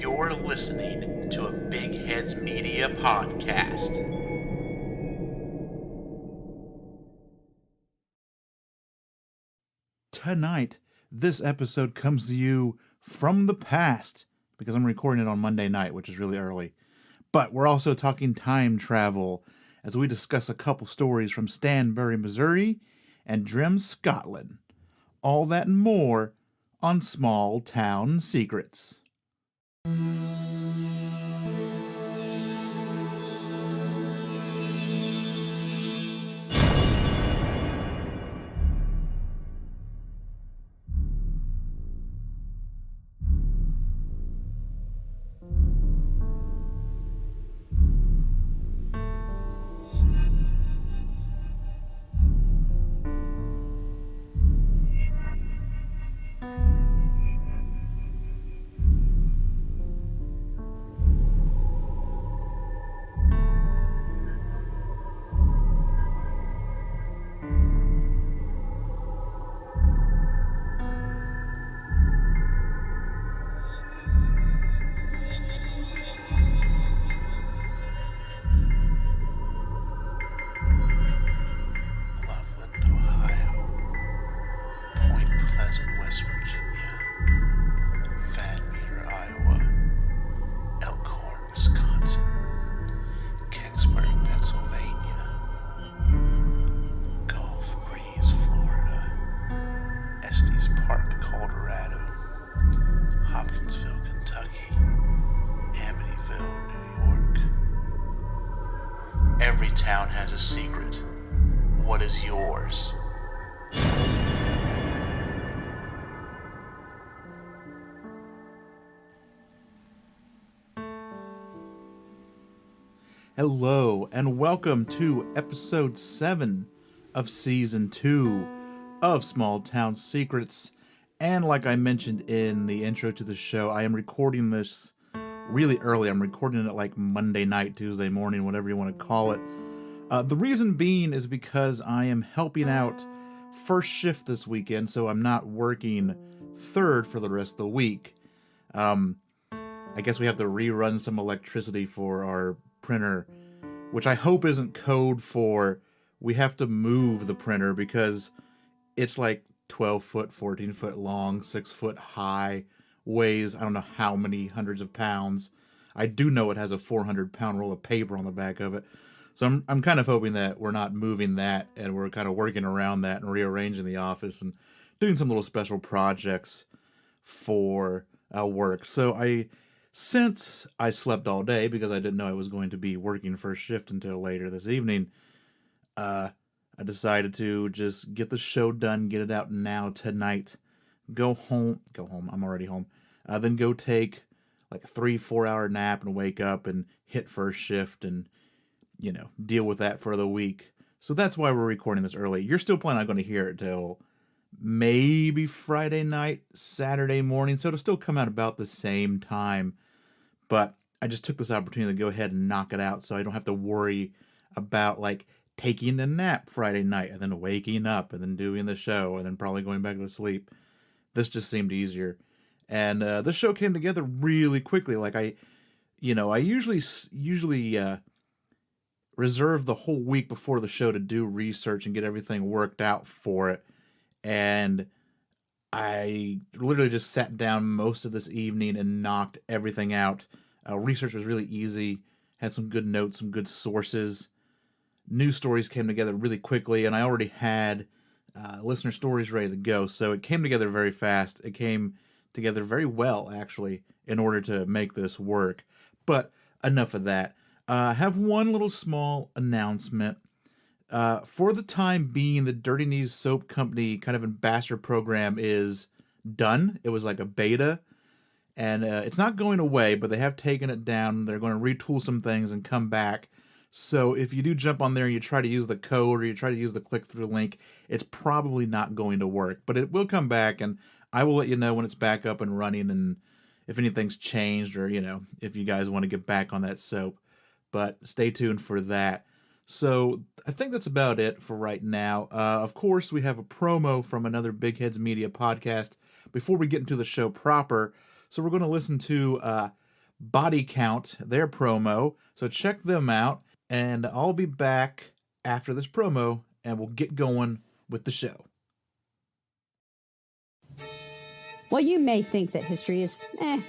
You're listening to a Big Heads Media podcast. Tonight, this episode comes to you from the past, because I'm recording it on Monday night, which is really early. But we're also talking time travel, as we discuss a couple stories from Stanberry, Missouri, and Drem, Scotland. All that and more on Small Town Secrets. Every town has a secret. What is yours? Hello, and welcome to episode 7 of season 2 of Small Town Secrets. And like I mentioned in the intro to the show, I am recording this really early. I'm recording it like Monday night, Tuesday morning, whatever you want to call it. The reason being is because I am helping out first shift this weekend, so I'm not working third for the rest of the week. I guess we have to rerun some electricity for our printer, which I hope isn't code for we have to move the printer, because it's like 12 foot, 14 foot long, 6 foot high, weighs I don't know how many hundreds of pounds. I do know it has a 400-pound roll of paper on the back of it. So I'm kind of hoping that we're not moving that, and we're kind of working around that and rearranging the office and doing some little special projects for work. So since I slept all day because I didn't know I was going to be working first shift until later this evening, I decided to just get the show done, get it out now tonight, go home, I'm already home, then go take like a 3-4 hour nap and wake up and hit first shift and, deal with that for the week. So that's why we're recording this early. You're still probably not going to hear it till maybe Friday night, Saturday morning, so it'll still come out about the same time. But I just took this opportunity to go ahead and knock it out so I don't have to worry about like taking a nap Friday night and then waking up and then doing the show and then probably going back to sleep. This just seemed easier. And this show came together really quickly. Like I usually reserve the whole week before the show to do research and get everything worked out for it. And I literally just sat down most of this evening and knocked everything out. Research was really easy. Had some good notes, some good sources. News stories came together really quickly, and I already had listener stories ready to go. So it came together very fast. It came together very well, actually, in order to make this work. But enough of that. I have one little small announcement. For the time being, the Dirty Knees Soap Company kind of ambassador program is done. It was like a beta, and it's not going away, but they have taken it down. They're going to retool some things and come back. So if you do jump on there and you try to use the code or you try to use the click-through link, it's probably not going to work. But it will come back, and I will let you know when it's back up and running and if anything's changed or, if you guys want to get back on that soap. But stay tuned for that. So I think that's about it for right now. Of course, we have a promo from another Big Heads Media podcast before we get into the show proper. So we're going to listen to Body Count, their promo. So check them out, and I'll be back after this promo, and we'll get going with the show. While you may think that history is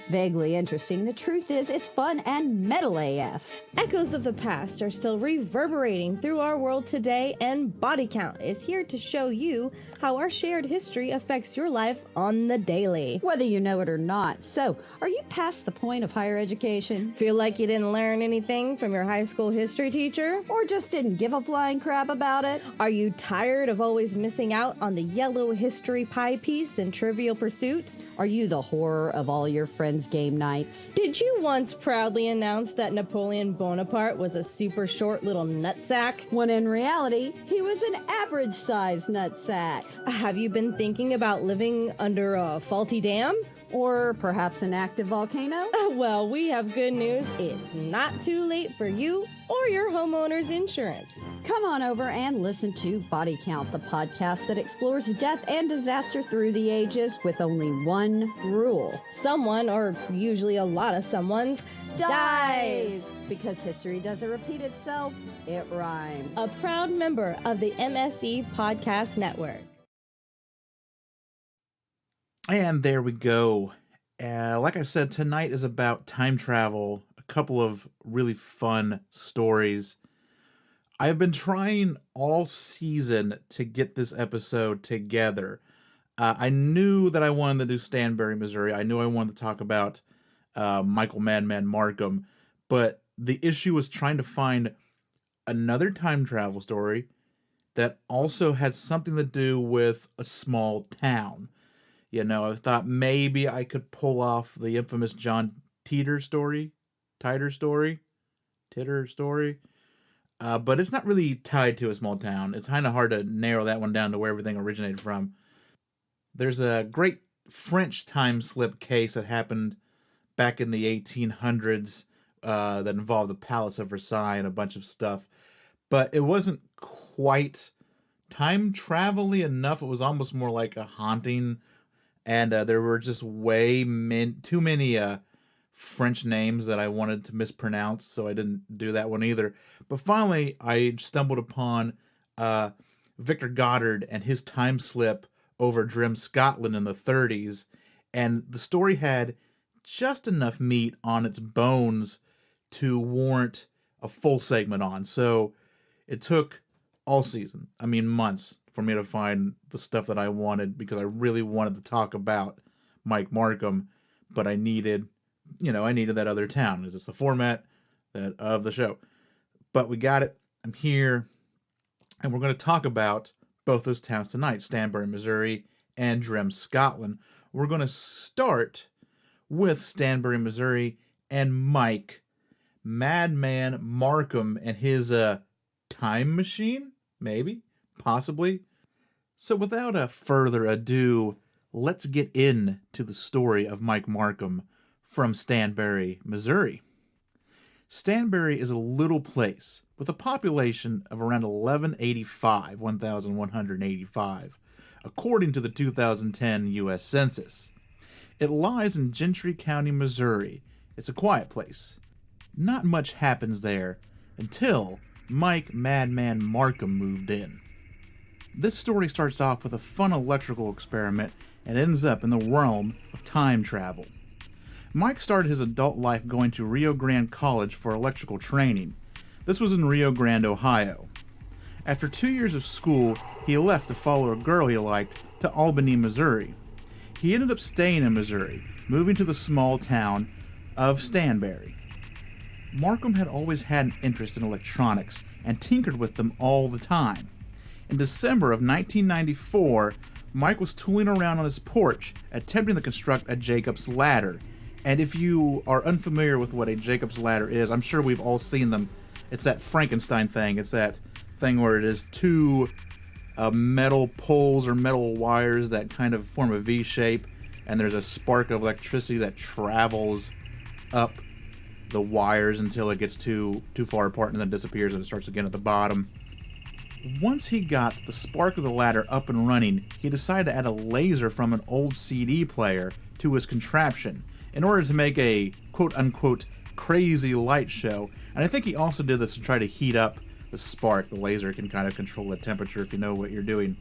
vaguely interesting, the truth is it's fun and metal AF. Echoes of the past are still reverberating through our world today, and Body Count is here to show you how our shared history affects your life on the daily. Whether you know it or not. So, are you past the point of higher education? Feel like you didn't learn anything from your high school history teacher? Or just didn't give a flying crap about it? Are you tired of always missing out on the yellow history pie piece in Trivial Pursuit? Are you the horror of all your friends' game nights? Did you once proudly announce that Napoleon Bonaparte was a super short little nutsack? When in reality, he was an average-sized nutsack. Have you been thinking about living under a faulty dam? Or perhaps an active volcano? Well, we have good news. It's not too late for you or your homeowner's insurance. Come on over and listen to Body Count, the podcast that explores death and disaster through the ages with only one rule. Someone, or usually a lot of someones, dies. Because history doesn't repeat itself, it rhymes. A proud member of the MSE Podcast Network. And there we go. Like I said, tonight is about time travel, a couple of really fun stories. I've been trying all season to get this episode together. I knew that I wanted to do Stanberry, Missouri. I knew I wanted to talk about Michael Madman Marcum, but the issue was trying to find another time travel story that also had something to do with a small town. You know, I thought maybe I could pull off the infamous John Titor story. But it's not really tied to a small town. It's kind of hard to narrow that one down to where everything originated from. There's a great French time slip case that happened back in the 1800s that involved the Palace of Versailles and a bunch of stuff. But it wasn't quite time travel-y enough. It was almost more like a haunting. And there were just too many French names that I wanted to mispronounce, so I didn't do that one either. But finally, I stumbled upon Victor Goddard and his time slip over Drem, Scotland in the 30s. And the story had just enough meat on its bones to warrant a full segment on. So it took all season, months, for me to find the stuff that I wanted, because I really wanted to talk about Mike Markham, but I needed that other town. It's the format of the show. But we got it. I'm here, and we're going to talk about both those towns tonight, Stanberry, Missouri, and Drem, Scotland. We're going to start with Stanberry, Missouri, and Mike Madman Markham and his time machine, maybe. Possibly. So without further ado, let's get into the story of Mike Markham from Stanberry, Missouri. Standberry is a little place with a population of around 1,185, according to the 2010 U.S. Census. It lies in Gentry County, Missouri. It's a quiet place. Not much happens there until Mike Madman Markham moved in. This story starts off with a fun electrical experiment and ends up in the realm of time travel. Mike started his adult life going to Rio Grande College for electrical training. This was in Rio Grande, Ohio. After 2 years of school, he left to follow a girl he liked to Albany, Missouri. He ended up staying in Missouri, moving to the small town of Stanberry. Markham had always had an interest in electronics and tinkered with them all the time. In December of 1994, Mike was tooling around on his porch, attempting to construct a Jacob's ladder. And if you are unfamiliar with what a Jacob's ladder is, I'm sure we've all seen them. It's that Frankenstein thing. It's that thing where it is two metal poles or metal wires that kind of form a V shape, and there's a spark of electricity that travels up the wires until it gets too far apart and then disappears and it starts again at the bottom. Once he got the spark of the ladder up and running, he decided to add a laser from an old CD player to his contraption, in order to make a quote-unquote crazy light show. And I think he also did this to try to heat up the spark. The laser can kind of control the temperature if you know what you're doing.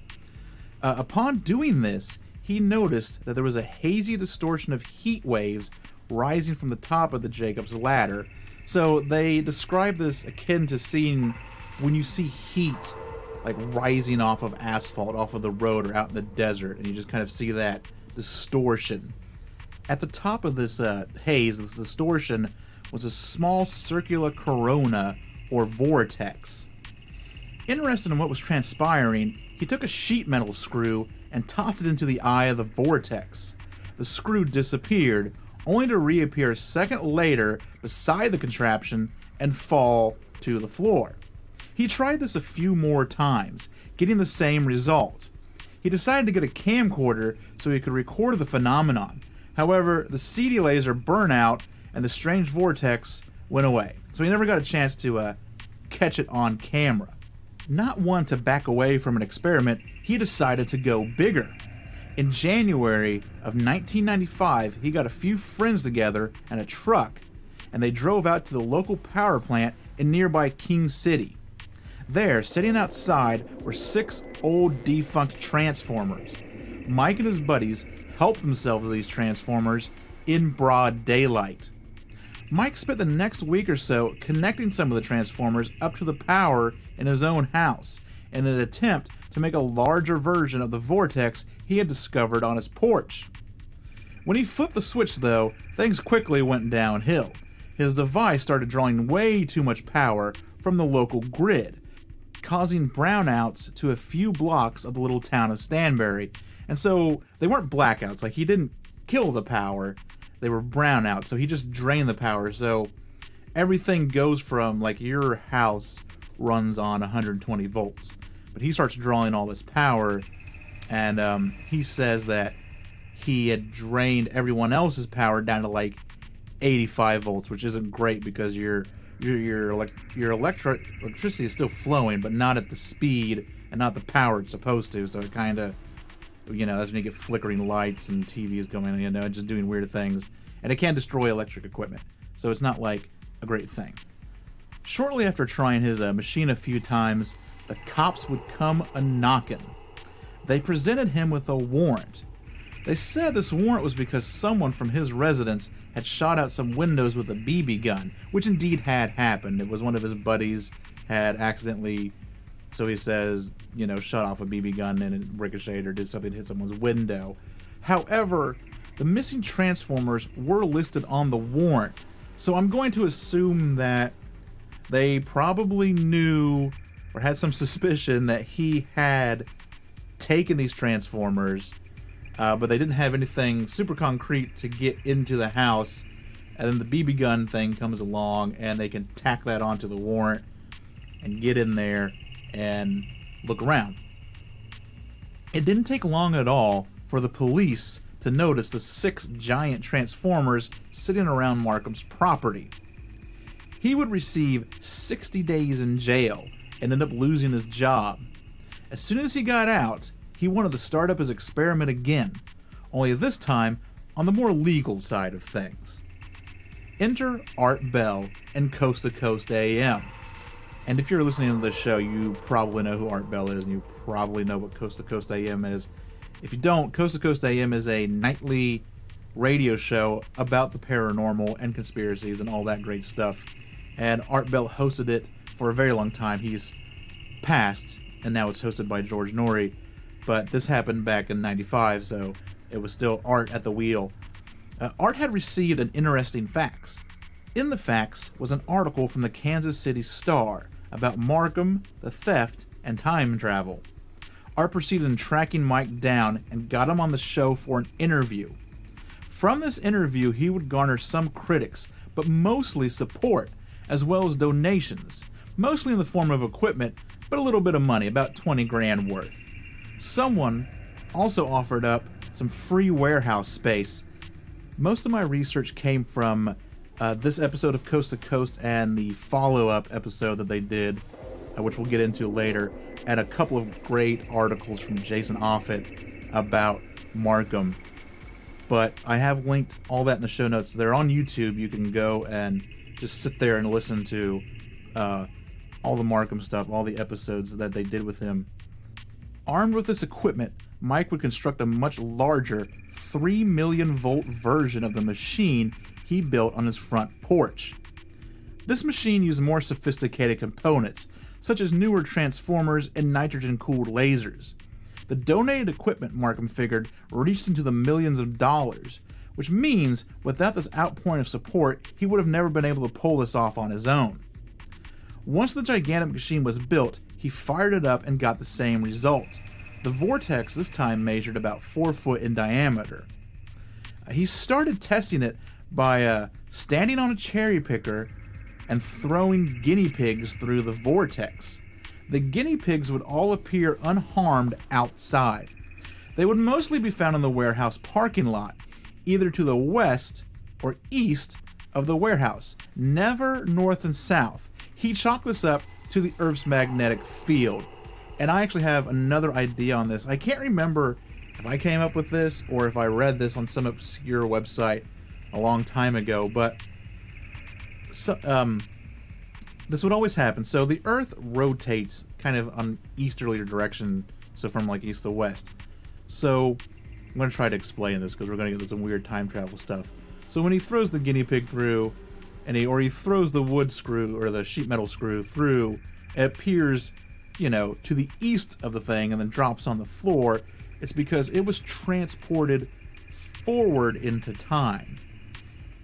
Upon doing this, he noticed that there was a hazy distortion of heat waves rising from the top of the Jacob's ladder. So they describe this akin to seeing when you see heat like rising off of asphalt, off of the road or out in the desert, and you just kind of see that distortion. At the top of this haze, this distortion, was a small circular corona or vortex. Interested in what was transpiring, he took a sheet metal screw and tossed it into the eye of the vortex. The screw disappeared, only to reappear a second later beside the contraption and fall to the floor. He tried this a few more times, getting the same result. He decided to get a camcorder so he could record the phenomenon. However, the CD laser burned out and the strange vortex went away, so he never got a chance to catch it on camera. Not one to back away from an experiment, he decided to go bigger. In January of 1995, he got a few friends together and a truck, and they drove out to the local power plant in nearby King City. There, sitting outside, were 6 old defunct transformers. Mike and his buddies helped themselves to these transformers in broad daylight. Mike spent the next week or so connecting some of the transformers up to the power in his own house in an attempt to make a larger version of the vortex he had discovered on his porch. When he flipped the switch, though, things quickly went downhill. His device started drawing way too much power from the local grid, causing brownouts to a few blocks of the little town of Stanberry. And so they weren't blackouts, like he didn't kill the power, they were brownouts, so he just drained the power. So everything goes from, like, your house runs on 120 volts, but he starts drawing all this power, and he says that he had drained everyone else's power down to like 85 volts, which isn't great because your electricity is still flowing, but not at the speed and not the power it's supposed to. So it kind of, that's when you get flickering lights and TVs going, just doing weird things. And it can destroy electric equipment. So it's not like a great thing. Shortly after trying his machine a few times, the cops would come a-knockin'. They presented him with a warrant. They said this warrant was because someone from his residence had shot out some windows with a BB gun, which indeed had happened. It was one of his buddies had accidentally, so he says, shot off a BB gun and it ricocheted or did something to hit someone's window. However, the missing transformers were listed on the warrant, so I'm going to assume that they probably knew or had some suspicion that he had taken these transformers, but they didn't have anything super concrete to get into the house. And then the BB gun thing comes along and they can tack that onto the warrant and get in there and look around. It didn't take long at all for the police to notice the 6 giant transformers sitting around Marcum's property. He would receive 60 days in jail and end up losing his job. As soon as he got out, he wanted to start up his experiment again, only this time on the more legal side of things. Enter Art Bell and Coast to Coast AM. And if you're listening to this show, you probably know who Art Bell is, and you probably know what Coast to Coast AM is. If you don't, Coast to Coast AM is a nightly radio show about the paranormal and conspiracies and all that great stuff. And Art Bell hosted it for a very long time. He's passed, and now it's hosted by George Norrie. But this happened back in '95, so it was still Art at the wheel. Art had received an interesting fax. In the fax was an article from the Kansas City Star about Marcum, the theft, and time travel. Art proceeded in tracking Mike down and got him on the show for an interview. From this interview, he would garner some critics, but mostly support, as well as donations, mostly in the form of equipment, but a little bit of money, about 20 grand worth. Someone also offered up some free warehouse space. Most of my research came from this episode of Coast to Coast and the follow-up episode that they did, which we'll get into later, and a couple of great articles from Jason Offit about Marcum. But I have linked all that in the show notes. They're on YouTube. You can go and just sit there and listen to all the Marcum stuff, all the episodes that they did with him. Armed with this equipment, Mike would construct a much larger 3 million volt version of the machine he built on his front porch. This machine used more sophisticated components, such as newer transformers and nitrogen-cooled lasers. The donated equipment, Markham figured, reached into the millions of dollars, which means without this outpouring of support, he would have never been able to pull this off on his own. Once the gigantic machine was built, he fired it up and got the same result. The vortex this time measured about 4 foot in diameter. He started testing it by standing on a cherry picker and throwing guinea pigs through the vortex. The guinea pigs would all appear unharmed outside. They would mostly be found in the warehouse parking lot, either to the west or east of the warehouse, never north and south. He chalked this up to the Earth's magnetic field. And I actually have another idea on this. I can't remember if I came up with this or if I read this on some obscure website a long time ago, but this would always happen. So the Earth rotates kind of on easterly direction, so from like east to west. So I'm going to try to explain this because we're going to get into some weird time travel stuff. So when he throws the guinea pig through, and he throws the wood screw or the sheet metal screw through, it appears, to the east of the thing and then drops on the floor. It's because it was transported forward into time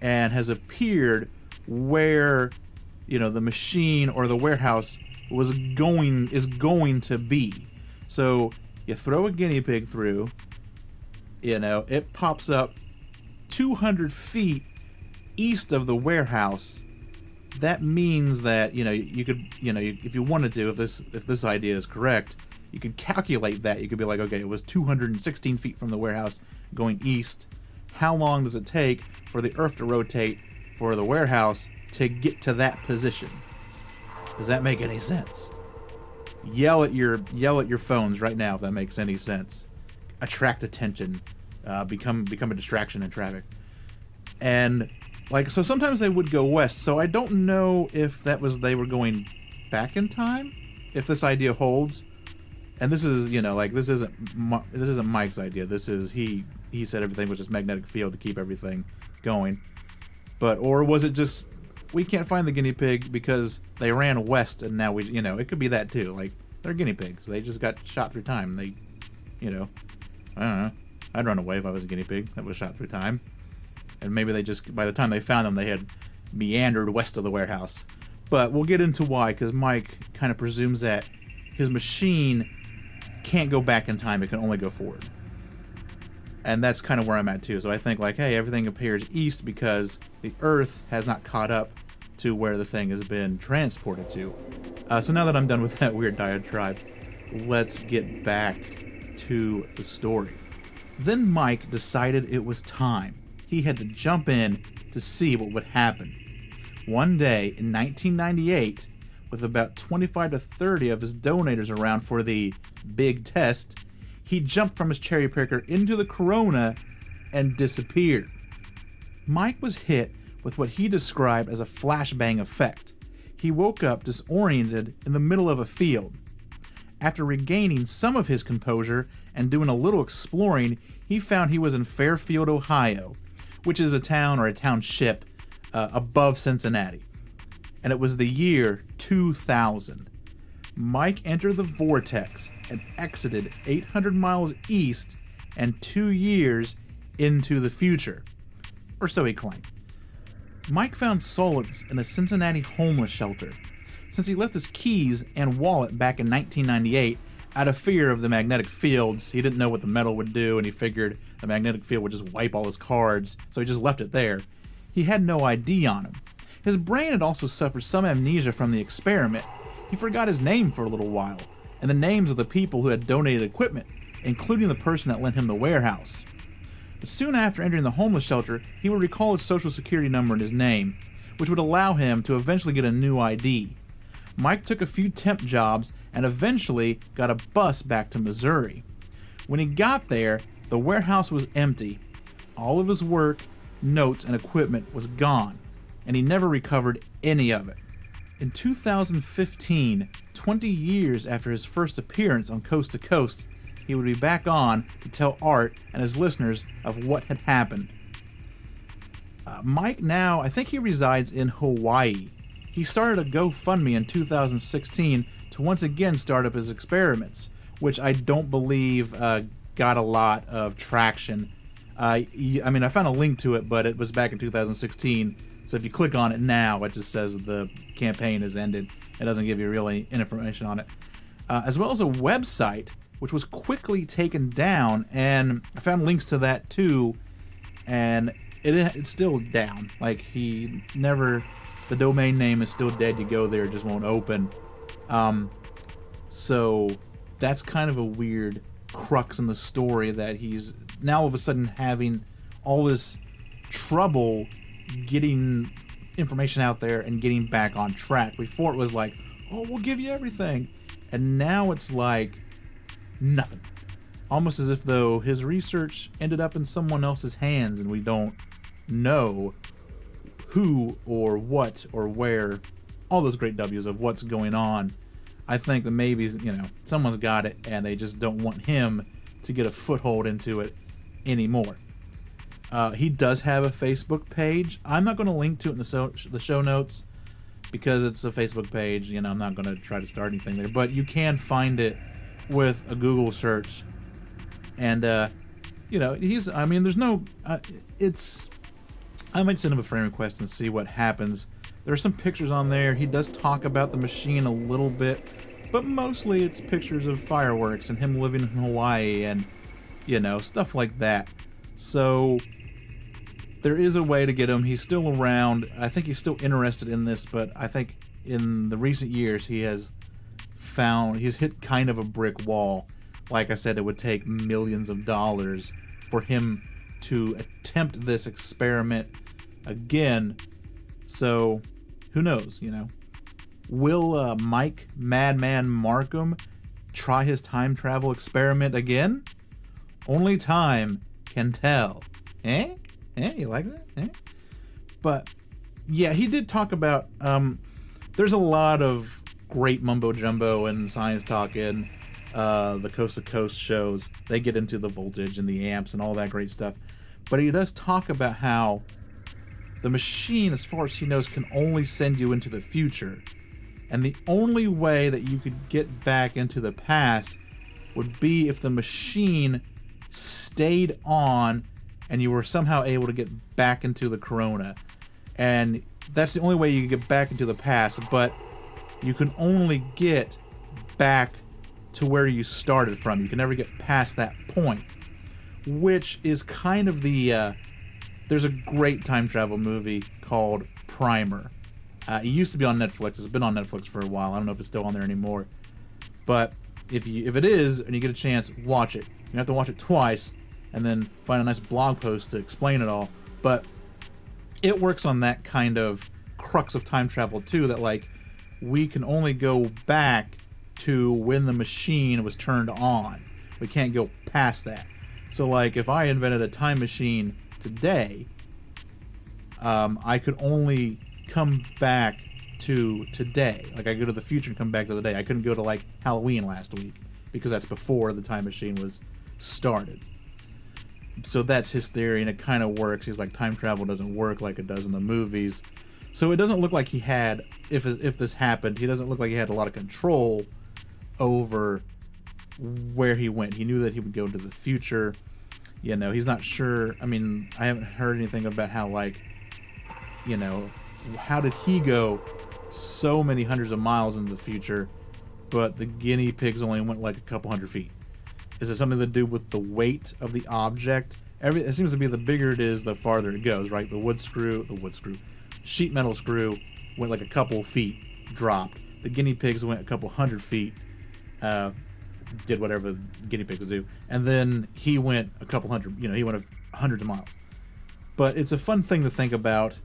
and has appeared where, the machine or the warehouse is going to be. So you throw a guinea pig through, it pops up 200 feet east of the warehouse. That means that you could if you wanted to, if this idea is correct, you could calculate that. You could be like, okay, it was 216 feet from the warehouse going east. How long does it take for the Earth to rotate for the warehouse to get to that position? Does that make any sense? Yell at your phones right now if that makes any sense. Attract attention. Become a distraction in traffic. And so sometimes they would go west. So I don't know if they were going back in time, if this idea holds. And this is, this isn't Mike's idea. This is he said everything was just magnetic field to keep everything going. Or was it just we can't find the guinea pig because they ran west and now it could be that too. Like, they're guinea pigs. They just got shot through time. They, I don't know. I'd run away if I was a guinea pig that was shot through time. And maybe they just, by the time they found them, they had meandered west of the warehouse. But we'll get into why, because Mike kind of presumes that his machine can't go back in time. It can only go forward. And that's kind of where I'm at, too. So I think, hey, everything appears east because the Earth has not caught up to where the thing has been transported to. So now that I'm done with that weird diatribe, let's get back to the story. Then Mike decided it was time. He had to jump in to see what would happen. One day in 1998, with about 25 to 30 of his donators around for the big test, he jumped from his cherry picker into the Corona and disappeared. Mike was hit with what he described as a flashbang effect. He woke up disoriented in the middle of a field. After regaining some of his composure and doing a little exploring, he found he was in Fairfield, Ohio, which is a town or a township above Cincinnati. And it was the year 2000. Mike entered the vortex and exited 800 miles east and 2 years into the future. Or so he claimed. Mike found solace in a Cincinnati homeless shelter, since he left his keys and wallet back in 1998 out of fear of the magnetic fields. He didn't know what the metal would do, and he figured the magnetic field would just wipe all his cards, so he just left it there. He had no ID on him. His brain had also suffered some amnesia from the experiment. He forgot his name for a little while, and the names of the people who had donated equipment, including the person that lent him the warehouse. But soon after entering the homeless shelter, he would recall his social security number and his name, which would allow him to eventually get a new ID. Mike took a few temp jobs and eventually got a bus back to Missouri. When he got there, the warehouse was empty. all of his work, notes, and equipment was gone, and he never recovered any of it. In 2015, 20 years after his first appearance on Coast to Coast, he would be back on to tell Art and his listeners of what had happened. Mike now, I think he resides in Hawaii. He started a GoFundMe in 2016 to once again start up his experiments, which I don't believe got a lot of traction. I found a link to it, but it was back in 2016. So if you click on it now, it just says the campaign has ended. It doesn't give you really any information on it. As well as a website, which was quickly taken down, and I found links to that too, and it's still down. Like, the domain name is still dead. You go there, it just won't open. So that's kind of a weird crux in the story, that he's now all of a sudden having all this trouble getting information out there and getting back on track. Before it was like, oh, we'll give you everything, and now it's like nothing. Almost as if though his research ended up in someone else's hands and we don't know who or what or where, all those great W's of what's going on. I think that maybe, someone's got it and they just don't want him to get a foothold into it anymore. He does have a Facebook page. I'm not going to link to it in the show notes because it's a Facebook page. I'm not going to try to start anything there. But you can find it with a Google search. And, there's no... I might send him a friend request and see what happens. There are some pictures on there. He does talk about the machine a little bit, but mostly it's pictures of fireworks and him living in Hawaii and, stuff like that. So there is a way to get him. He's still around. I think he's still interested in this, but I think in the recent years he's hit kind of a brick wall. Like I said, it would take millions of dollars for him to attempt this experiment again. So who knows, Will Mike Madman Markham try his time travel experiment again? Only time can tell. You like that? But yeah, he did talk about there's a lot of great mumbo jumbo and science talk in the Coast to Coast shows. They get into the voltage and the amps and all that great stuff. But he does talk about how the machine, as far as he knows, can only send you into the future. And the only way that you could get back into the past would be if the machine stayed on and you were somehow able to get back into the corona. And that's the only way you can get back into the past, but you can only get back to where you started from. You can never get past that point, which is kind of the there's a great time travel movie called Primer. It used to be on Netflix. It's been on Netflix for a while. I don't know if it's still on there anymore. But if it is, and you get a chance, watch it. You have to watch it twice, and then find a nice blog post to explain it all. But it works on that kind of crux of time travel too, that like we can only go back to when the machine was turned on. We can't go past that. So like if I invented a time machine today, I could only come back to today. Like I go to the future and come back to the day. I couldn't go to like Halloween last week because that's before the time machine was started. So that's his theory, and it kind of works. He's like, time travel doesn't work like it does in the movies. So it doesn't look like he had, if this happened, he doesn't look like he had a lot of control over where he went. He knew that he would go into the future. He's not sure. I mean, I haven't heard anything about how, like, how did he go so many hundreds of miles into the future, but the guinea pigs only went like a couple hundred feet? Is it something to do with the weight of the object? It seems to be the bigger it is, the farther it goes, right? Sheet metal screw went like a couple feet, dropped. The guinea pigs went a couple hundred feet, did whatever the guinea pigs do, and then he went a couple hundred, he went hundreds of miles. But it's a fun thing to think about.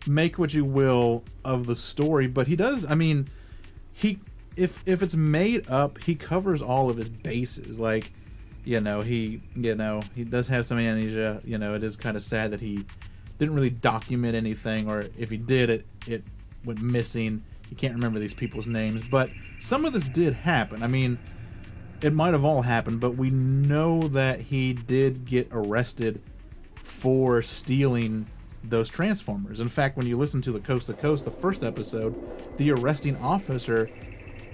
Make what you will of the story, but he does, if it's made up, he covers all of his bases. Like, he does have some amnesia. It is kind of sad that he didn't really document anything, or if he did, it went missing. He can't remember these people's names, but some of this did happen. I mean, it might have all happened, but we know that he did get arrested for stealing those transformers. In fact, when you listen to the Coast to Coast, the first episode, the arresting officer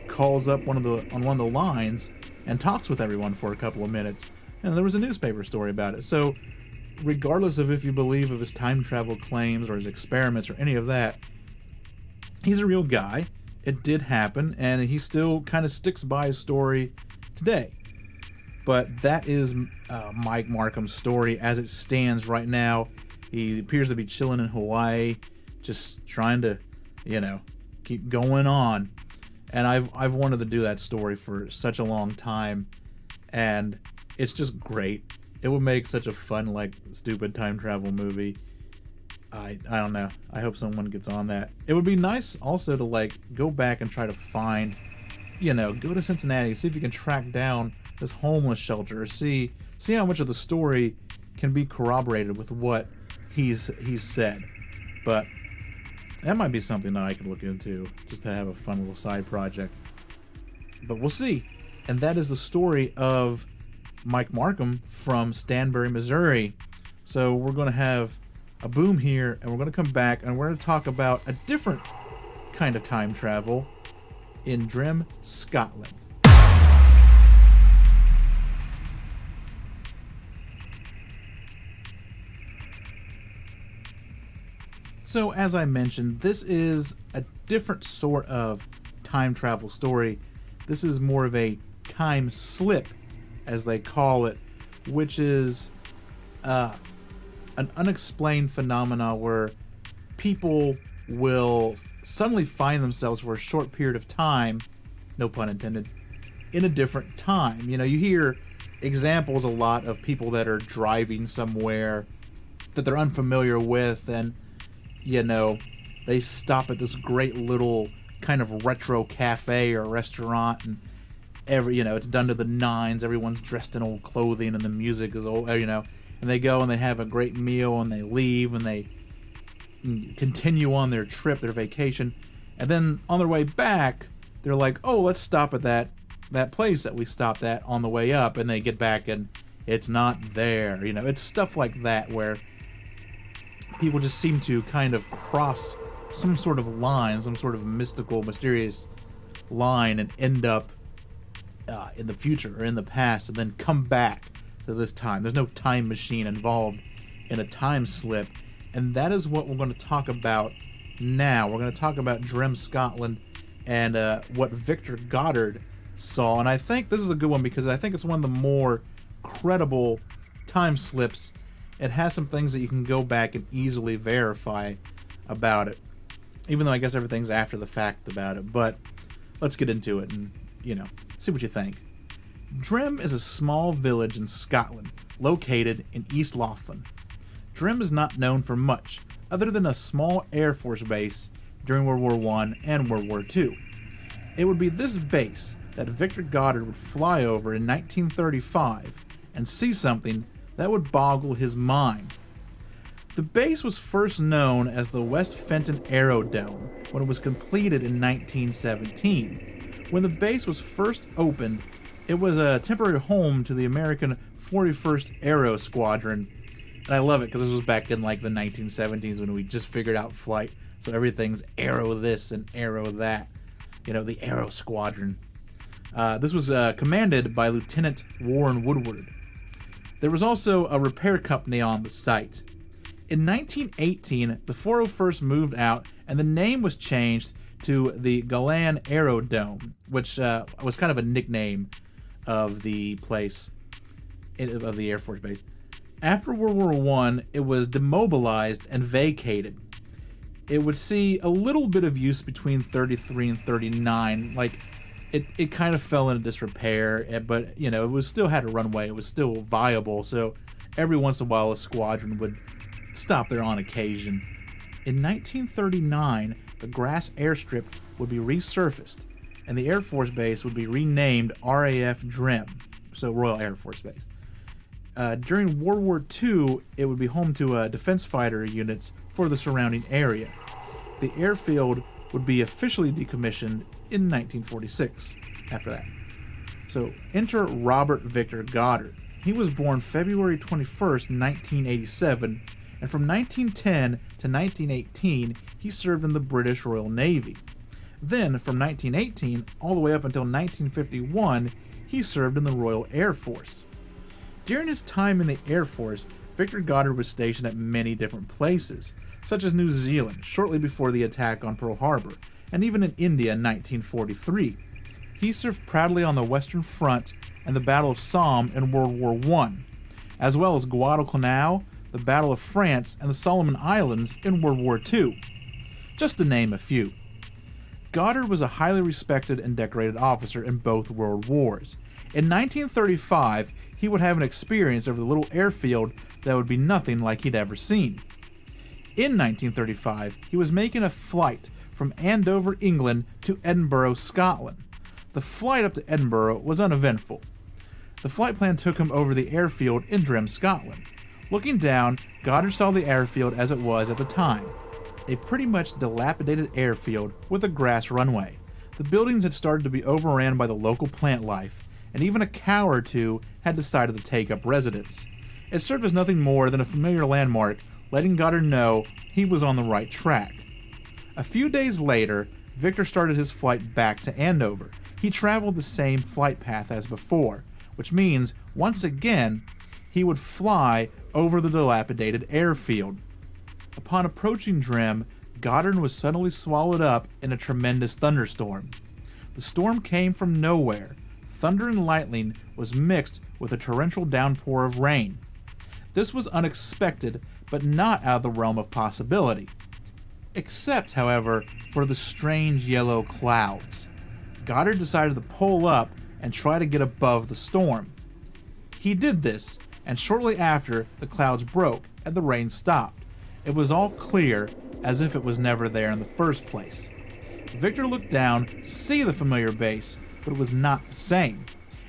calls up on one of the lines and talks with everyone for a couple of minutes, and there was a newspaper story about it. So regardless of if you believe of his time travel claims or his experiments or any of that, he's a real guy. It did happen, and he still kind of sticks by his story today. But that is Mike Markham's story as it stands right now. He appears to be chilling in Hawaii, just trying to, keep going on. And I've wanted to do that story for such a long time, and it's just great. It would make such a fun, stupid time travel movie. I don't know. I hope someone gets on that. It would be nice also to go back and try to find, go to Cincinnati, see if you can track down this homeless shelter, or see how much of the story can be corroborated with what he's said. But that might be something that I could look into, just to have a fun little side project. But we'll see. And that is the story of Mike Markham from Stanberry, Missouri. So we're going to have a boom here, and we're going to come back, and we're going to talk about a different kind of time travel in Drem, Scotland. So, as I mentioned, this is a different sort of time travel story. This is more of a time slip, as they call it, which is an unexplained phenomena where people will suddenly find themselves for a short period of time, no pun intended, in a different time. You hear examples a lot of people that are driving somewhere that they're unfamiliar with, and they stop at this great little kind of retro cafe or restaurant, and it's done to the nines. Everyone's dressed in old clothing, and the music is old, and they go and they have a great meal, and they leave, and they continue on their trip, their vacation, and then on their way back, they're like, oh, let's stop at that place that we stopped at on the way up, and they get back and it's not there. It's stuff like that where people just seem to kind of cross some sort of line, some sort of mystical, mysterious line, and end up in the future or in the past, and then come back to this time. There's no time machine involved in a time slip, and that is what we're going to talk about now. We're going to talk about Drem, Scotland, and what Victor Goddard saw. And I think this is a good one because I think it's one of the more credible time slips. It has some things that you can go back and easily verify about it, even though I guess everything's after the fact about it. But let's get into it and, see what you think. Drem is a small village in Scotland, located in East Lothian. Drem is not known for much, other than a small Air Force base during World War I and World War II. It would be this base that Victor Goddard would fly over in 1935 and see something that would boggle his mind. The base was first known as the West Fenton Aerodrome when it was completed in 1917. When the base was first opened, it was a temporary home to the American 41st Aero Squadron. And I love it because this was back in the 1970s when we just figured out flight. So everything's aero this and aero that. The Aero Squadron. This was commanded by Lieutenant Warren Woodward. There was also a repair company on the site. In 1918, the 401st moved out, and the name was changed to the Scottland Aerodrome, which was kind of a nickname of the place, of the Air Force Base. After World War I, it was demobilized and vacated. It would see a little bit of use between 33 and 39, it kind of fell into disrepair, but it was still had a runway. It was still viable, so every once in a while a squadron would stop there on occasion. In 1939, the grass airstrip would be resurfaced, and the Air Force Base would be renamed RAF Drem, so Royal Air Force Base. During World War II, it would be home to defense fighter units for the surrounding area. The airfield would be officially decommissioned in 1946 after that. So enter Robert Victor Goddard. He was born February 21st, 1987, and from 1910 to 1918, he served in the British Royal Navy. Then, from 1918 all the way up until 1951, he served in the Royal Air Force. During his time in the Air Force, Victor Goddard was stationed at many different places, such as New Zealand shortly before the attack on Pearl Harbor, and even in India in 1943. He served proudly on the Western Front and the Battle of Somme in World War I, as well as Guadalcanal, the Battle of France, and the Solomon Islands in World War II, just to name a few. Goddard was a highly respected and decorated officer in both World Wars. In 1935, he would have an experience over the little airfield that would be nothing like he'd ever seen. In 1935, he was making a flight from Andover, England to Edinburgh, Scotland. The flight up to Edinburgh was uneventful. The flight plan took him over the airfield in Drem, Scotland. Looking down, Goddard saw the airfield as it was at the time. A pretty much dilapidated airfield with a grass runway. The buildings had started to be overran by the local plant life, and even a cow or two had decided to take up residence. It served as nothing more than a familiar landmark, letting Goddard know he was on the right track. A few days later, Victor started his flight back to Andover. He traveled the same flight path as before, which means, once again, he would fly over the dilapidated airfield. Upon approaching Drem, Goddard was suddenly swallowed up in a tremendous thunderstorm. The storm came from nowhere. Thunder and lightning was mixed with a torrential downpour of rain. This was unexpected, but not out of the realm of possibility. Except, however, for the strange yellow clouds. Goddard decided to pull up and try to get above the storm. He did this, and shortly after, the clouds broke and the rain stopped. It was all clear, as if it was never there in the first place. Victor looked down to see the familiar base, but it was not the same.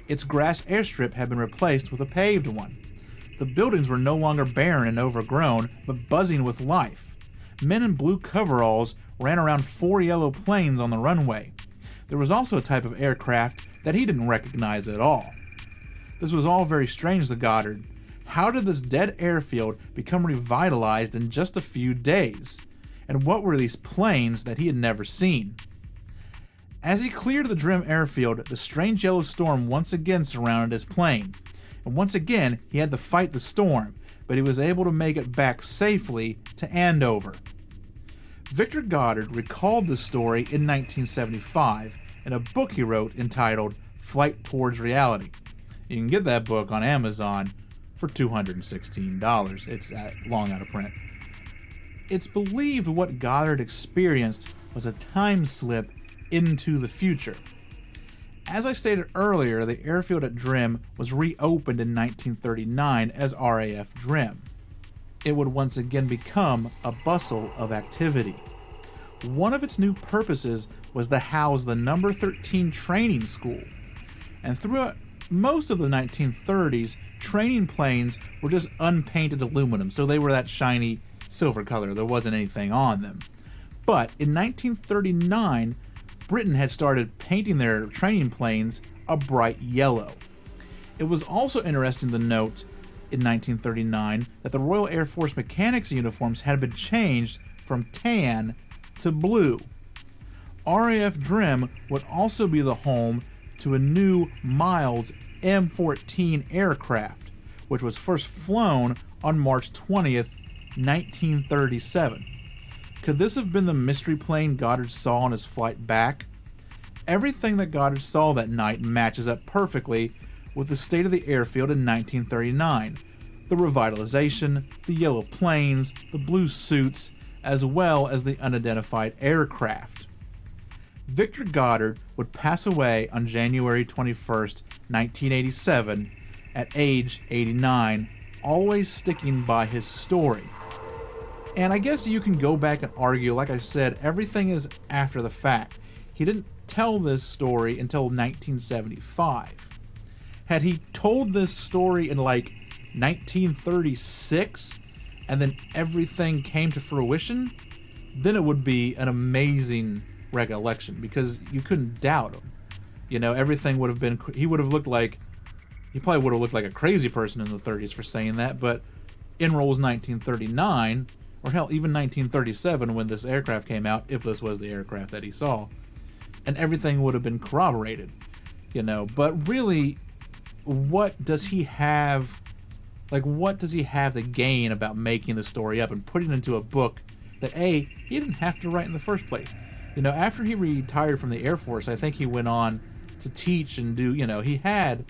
Its grass airstrip had been replaced with a paved one. The buildings were no longer barren and overgrown, but buzzing with life. Men in blue coveralls ran around 4 yellow planes on the runway. There was also a type of aircraft that he didn't recognize at all. This was all very strange to Goddard. How did this dead airfield become revitalized in just a few days? And what were these planes that he had never seen? As he cleared the Drem airfield, the strange yellow storm once again surrounded his plane. And once again, he had to fight the storm, but he was able to make it back safely to Andover. Victor Goddard recalled this story in 1975 in a book he wrote entitled Flight Towards Reality. You can get that book on Amazon for $216. It's long out of print. It's believed what Goddard experienced was a time slip into the future. As I stated earlier, the airfield at Drem was reopened in 1939 as RAF Drem. It would once again become a bustle of activity. One of its new purposes was to house the No. 13 Training School. And throughout most of the 1930s, training planes were just unpainted aluminum, so they were that shiny silver color. There wasn't anything on them. But in 1939, Britain had started painting their training planes a bright yellow. It was also interesting to note in 1939 that the Royal Air Force mechanics' uniforms had been changed from tan to blue. RAF Drem would also be the home to a new Miles M14 aircraft, which was first flown on March 20th, 1937. Could this have been the mystery plane Goddard saw on his flight back? Everything that Goddard saw that night matches up perfectly with the state of the airfield in 1939. The revitalization, the yellow planes, the blue suits, as well as the unidentified aircraft. Victor Goddard would pass away on January 21st, 1987, at age 89, always sticking by his story. And I guess you can go back and argue, like I said, everything is after the fact. He didn't tell this story until 1975. Had he told this story in like 1936 and then everything came to fruition, then it would be an amazing recollection because you couldn't doubt him. You know, everything would have been, he probably would have looked like a crazy person in the 30s for saying that, but Enroll was 1939, or hell, even 1937 when this aircraft came out, if this was the aircraft that he saw, and everything would have been corroborated, you know. But really, what does he have to gain about making the story up and putting it into a book that, A, he didn't have to write in the first place? You know, after he retired from the Air Force, I think he went on to teach and do, you know, he had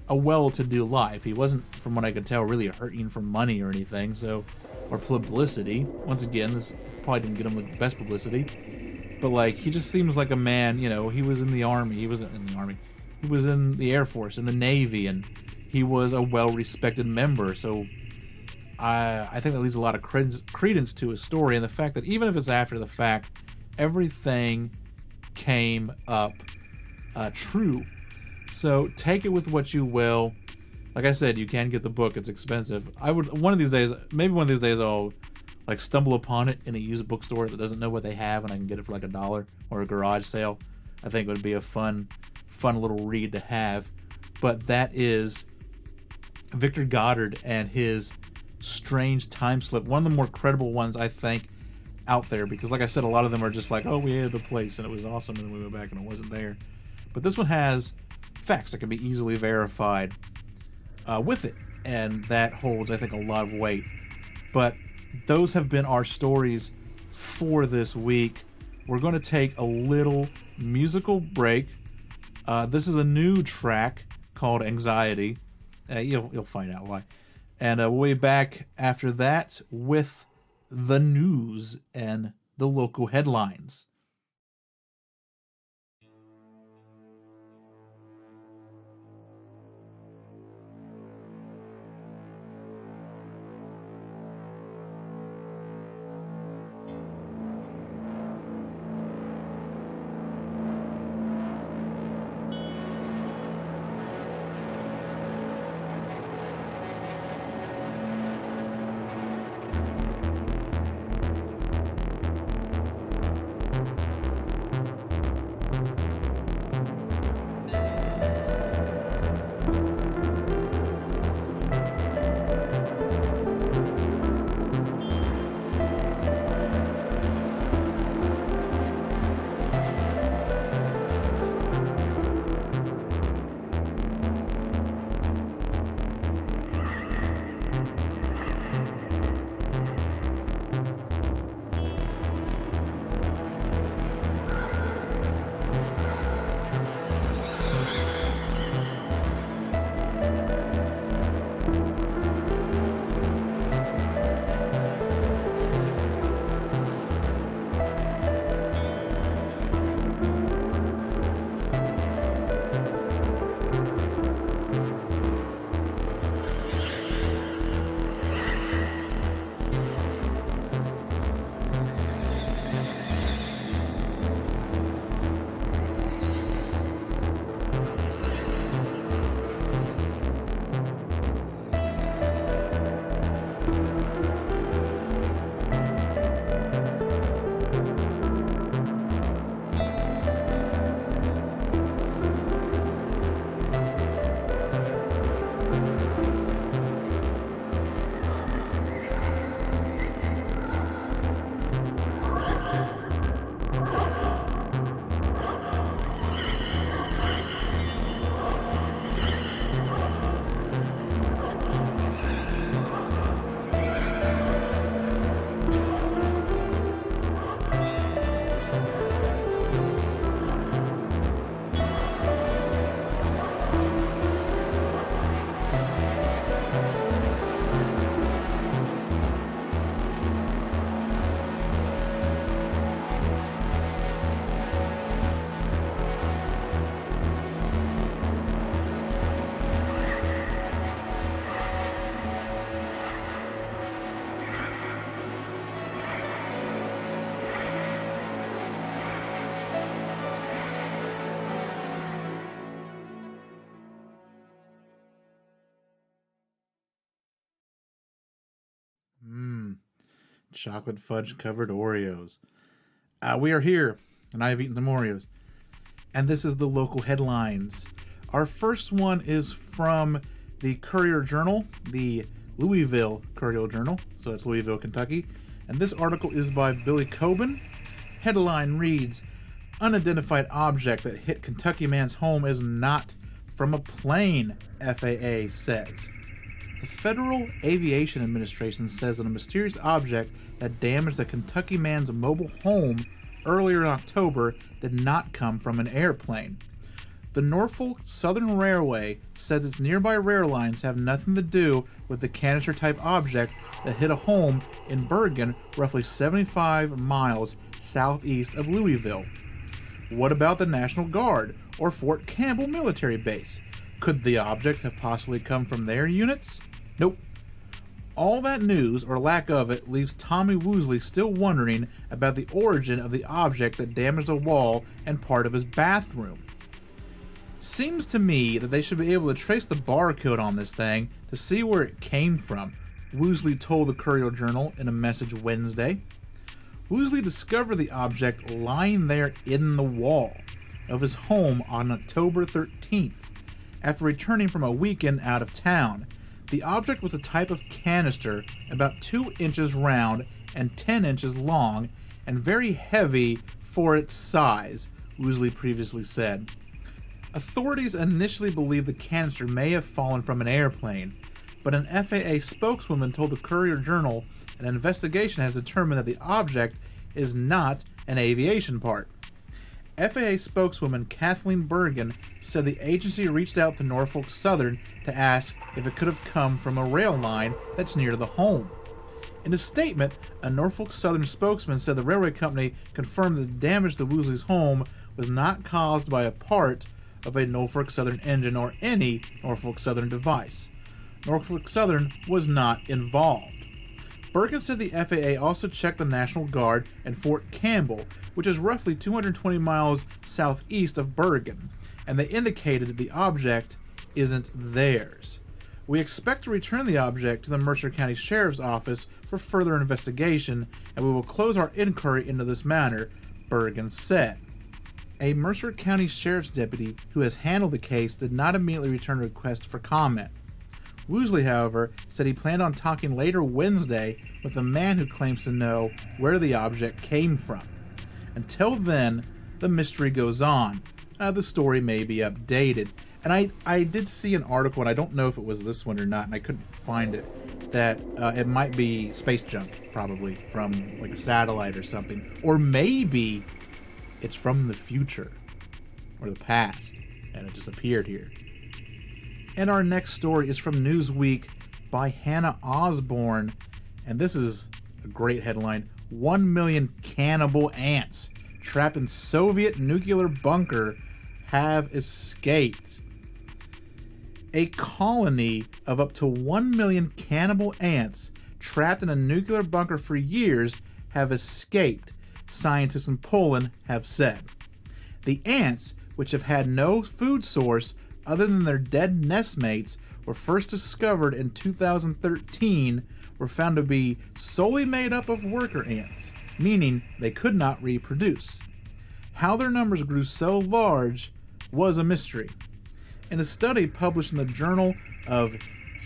a well-to-do life. He wasn't, from what I could tell, really hurting for money or anything, so, or publicity. Once again, this probably didn't get him the best publicity, but like, he just seems like a man, you know, he was in the Army, he was in the Air Force, in the Navy, and he was a well-respected member, so I think that leaves a lot of credence to his story, and the fact that even if it's after the fact, everything came up true. So take it with what you will. Like I said, you can get the book. It's expensive. Maybe one of these days I'll like stumble upon it in a used bookstore that doesn't know what they have and I can get it for like $1 or a garage sale. I think it would be a fun little read to have. But that is Victor Goddard and his strange time slip. One of the more credible ones, I think, out there, because like I said, a lot of them are just like, oh, we had the place and it was awesome and then we went back and it wasn't there. But this one has facts that can be easily verified with it, and that holds, I think, a lot of weight. But those have been our stories for this week. We're going to take a little musical break. This is a new track called Anxiety. You'll find out why. And we'll be back after that with the news and the local headlines. chocolate fudge covered Oreos. We are here, and I have eaten some Oreos. And this is the local headlines. Our first one is from the Courier-Journal, the Louisville Courier-Journal, so it's Louisville, Kentucky. And this article is by Billy Coben. Headline reads, "Unidentified object that hit Kentucky man's home is not from a plane," FAA says. The Federal Aviation Administration says that a mysterious object that damaged the Kentucky man's mobile home earlier in October did not come from an airplane. The Norfolk Southern Railway says its nearby rail lines have nothing to do with the canister-type object that hit a home in Bergen, roughly 75 miles southeast of Louisville. What about the National Guard or Fort Campbell Military Base? Could the object have possibly come from their units? Nope. All that news, or lack of it, leaves Tommy Woosley still wondering about the origin of the object that damaged a wall and part of his bathroom. Seems to me that they should be able to trace the barcode on this thing to see where it came from, Woosley told the Courier-Journal in a message Wednesday. Woosley discovered the object lying there in the wall of his home on October 13th, after returning from a weekend out of town. The object was a type of canister about 2 inches round and 10 inches long, and very heavy for its size, Woosley previously said. Authorities initially believed the canister may have fallen from an airplane, but an FAA spokeswoman told the Courier-Journal an investigation has determined that the object is not an aviation part. FAA spokeswoman Kathleen Bergen said the agency reached out to Norfolk Southern to ask if it could have come from a rail line that's near the home. In a statement, a Norfolk Southern spokesman said the railway company confirmed that the damage to Woosley's home was not caused by a part of a Norfolk Southern engine or any Norfolk Southern device. Norfolk Southern was not involved. Bergen said the FAA also checked the National Guard and Fort Campbell, which is roughly 220 miles southeast of Bergen, and they indicated the object isn't theirs. We expect to return the object to the Mercer County Sheriff's Office for further investigation, and we will close our inquiry into this matter, Bergen said. A Mercer County Sheriff's deputy who has handled the case did not immediately return a request for comment. Woosley, however, said he planned on talking later Wednesday with a man who claims to know where the object came from. Until then, the mystery goes on. The story may be updated. And I did see an article, and I don't know if it was this one or not, and I couldn't find it, that it might be space junk, probably, from like a satellite or something. Or maybe it's from the future or the past, and it just appeared here. And our next story is from Newsweek by Hannah Osborne, and this is a great headline. 1 million cannibal ants trapped in Soviet nuclear bunker have escaped. A colony of up to 1 million cannibal ants trapped in a nuclear bunker for years have escaped, scientists in Poland have said. The ants, which have had no food source other than their dead nestmates, were first discovered in 2013, were found to be solely made up of worker ants, meaning they could not reproduce. How their numbers grew so large was a mystery. In a study published in the Journal of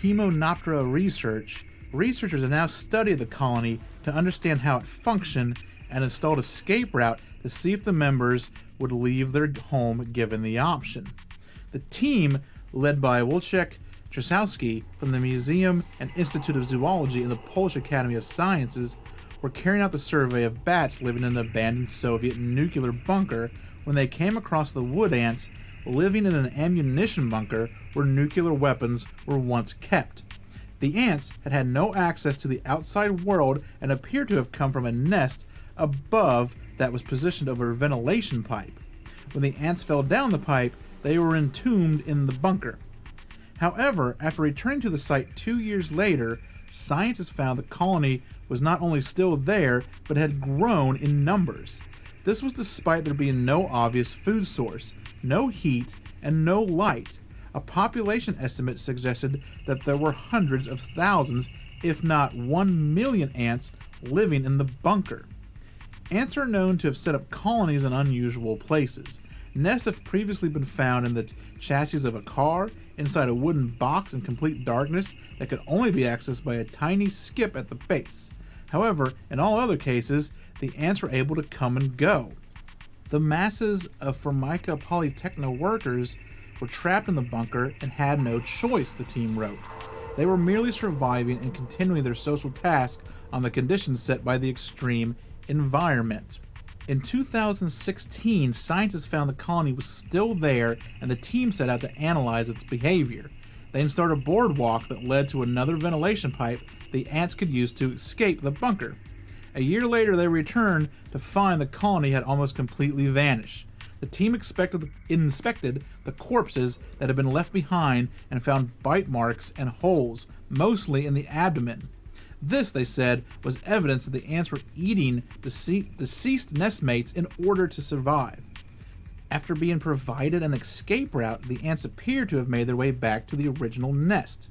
Hymenoptera Research, researchers have now studied the colony to understand how it functioned and installed an escape route to see if the members would leave their home given the option. The team, led by Wojciech Trzowski from the Museum and Institute of Zoology in the Polish Academy of Sciences, were carrying out the survey of bats living in an abandoned Soviet nuclear bunker when they came across the wood ants living in an ammunition bunker where nuclear weapons were once kept. The ants had had no access to the outside world and appeared to have come from a nest above that was positioned over a ventilation pipe. When the ants fell down the pipe, they were entombed in the bunker. However, after returning to the site 2 years later, scientists found the colony was not only still there, but had grown in numbers. This was despite there being no obvious food source, no heat, and no light. A population estimate suggested that there were hundreds of thousands if not 1 million ants living in the bunker. Ants are known to have set up colonies in unusual places. Nests have previously been found in the chassis of a car, inside a wooden box in complete darkness that could only be accessed by a tiny skip at the base. However, in all other cases, the ants were able to come and go. The masses of Formica Polytechno workers were trapped in the bunker and had no choice, the team wrote. They were merely surviving and continuing their social task on the conditions set by the extreme environment. In 2016, scientists found the colony was still there, and the team set out to analyze its behavior. They installed a boardwalk that led to another ventilation pipe the ants could use to escape the bunker. A year later, they returned to find the colony had almost completely vanished. The team inspected the corpses that had been left behind and found bite marks and holes, mostly in the abdomen. This, they said, was evidence that the ants were eating deceased nestmates in order to survive. After being provided an escape route, the ants appear to have made their way back to the original nest.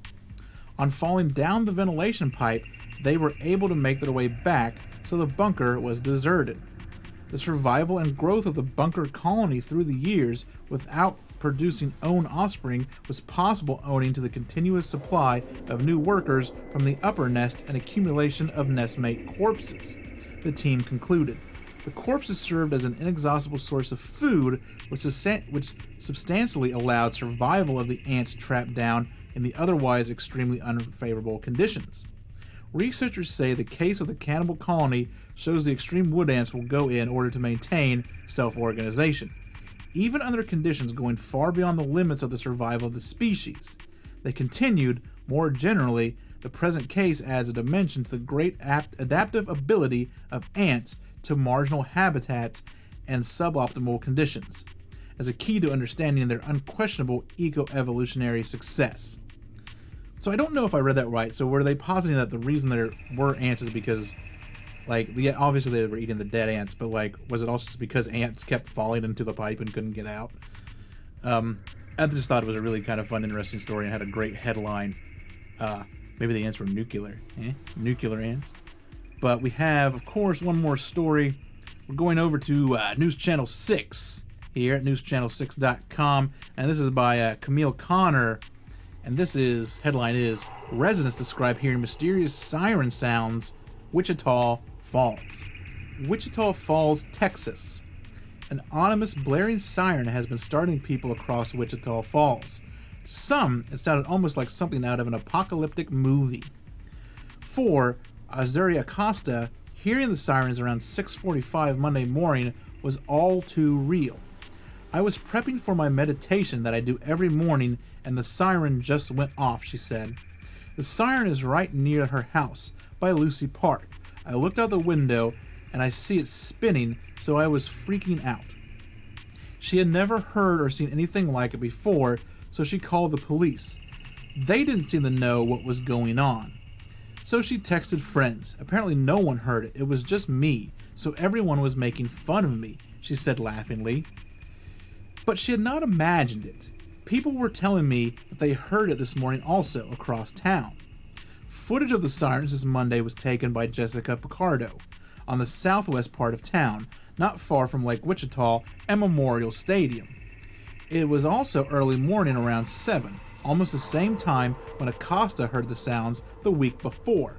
On falling down the ventilation pipe, they were able to make their way back, so the bunker was deserted. The survival and growth of the bunker colony through the years without producing own offspring was possible owing to the continuous supply of new workers from the upper nest and accumulation of nestmate corpses, the team concluded. The corpses served as an inexhaustible source of food, which substantially allowed survival of the ants trapped down in the otherwise extremely unfavorable conditions. Researchers say the case of the cannibal colony shows the extreme wood ants will go in order to maintain self-organization, even under conditions going far beyond the limits of the survival of the species. They continued, more generally, the present case adds a dimension to the great adaptive ability of ants to marginal habitats and suboptimal conditions, as a key to understanding their unquestionable eco-evolutionary success. So I don't know if I read that right. So were they positing that the reason there were ants is because, obviously they were eating the dead ants, but, was it also just because ants kept falling into the pipe and couldn't get out? I just thought it was a really kind of fun, interesting story and had a great headline. Maybe the ants were nuclear. Nuclear ants. But we have, of course, one more story. We're going over to News Channel 6 here at newschannel6.com, and this is by Camille Connor. And headline is, residents describe hearing mysterious siren sounds, Wichita Falls. Wichita Falls, Texas. An ominous blaring siren has been startling people across Wichita Falls. To some, it sounded almost like something out of an apocalyptic movie. For Azaria Acosta, hearing the sirens around 6:45 Monday morning was all too real. I was prepping for my meditation that I do every morning, and the siren just went off, she said. The siren is right near her house, by Lucy Park. I looked out the window, and I see it spinning, so I was freaking out. She had never heard or seen anything like it before, so she called the police. They didn't seem to know what was going on. So she texted friends. Apparently no one heard it. It was just me, so everyone was making fun of me, she said laughingly. But she had not imagined it. People were telling me that they heard it this morning also across town. Footage of the sirens this Monday was taken by Jessica Picardo on the southwest part of town, not far from Lake Wichita and Memorial Stadium. It was also early morning around 7, almost the same time when Acosta heard the sounds the week before.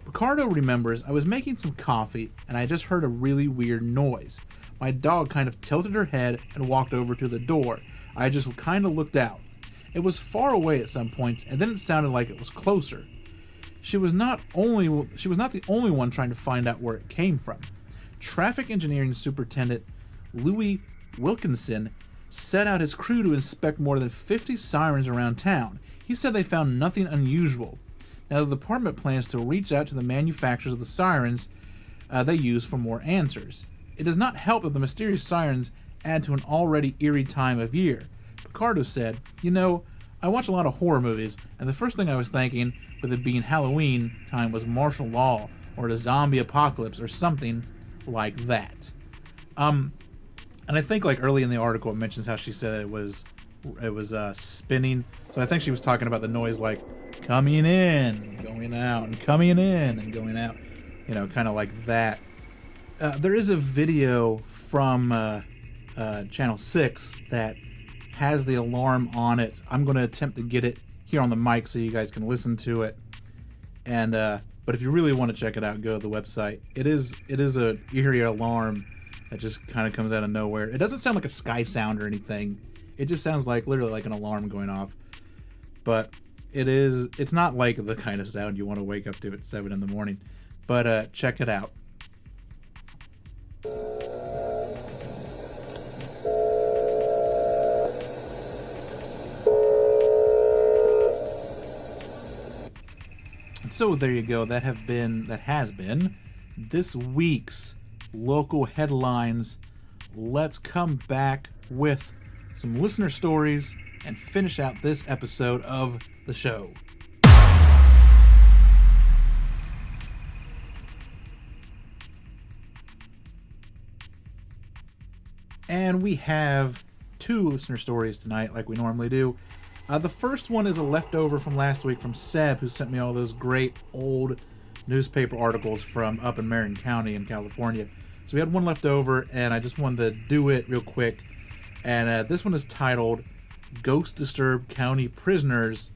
Picardo remembers, I was making some coffee and I just heard a really weird noise. My dog kind of tilted her head and walked over to the door. I just kind of looked out. It was far away at some points, and then it sounded like it was closer. She was not the only one trying to find out where it came from. Traffic Engineering Superintendent Louis Wilkinson set out his crew to inspect more than 50 sirens around town. He said they found nothing unusual. Now, the department plans to reach out to the manufacturers of the sirens they use for more answers. It does not help that the mysterious sirens add to an already eerie time of year. Picardo said, I watch a lot of horror movies, and the first thing I was thinking, with it being Halloween time, was martial law or the zombie apocalypse or something like that. And I think early in the article it mentions how she said it was spinning. So I think she was talking about the noise coming in, going out, and coming in and going out. You know, kind of like that. There is a video from Channel 6 that has the alarm on it. I'm going to attempt to get it here on the mic so you guys can listen to it. And but if you really want to check it out, go to the website. It is a eerie alarm that just kind of comes out of nowhere. It doesn't sound like a sky sound or anything. It just sounds like literally like an alarm going off. But it's not like the kind of sound you want to wake up to at 7 in the morning. But check it out. So there you go. That has been this week's local headlines. Let's come back with some listener stories and finish out this episode of the show. And we have 2 listener stories tonight, like we normally do. The first one is a leftover from last week from Seb, who sent me all those great old newspaper articles from up in Marion County in California. So we had one left over, and I just wanted to do it real quick. And this one is titled Ghost Disturbed County Prisoners.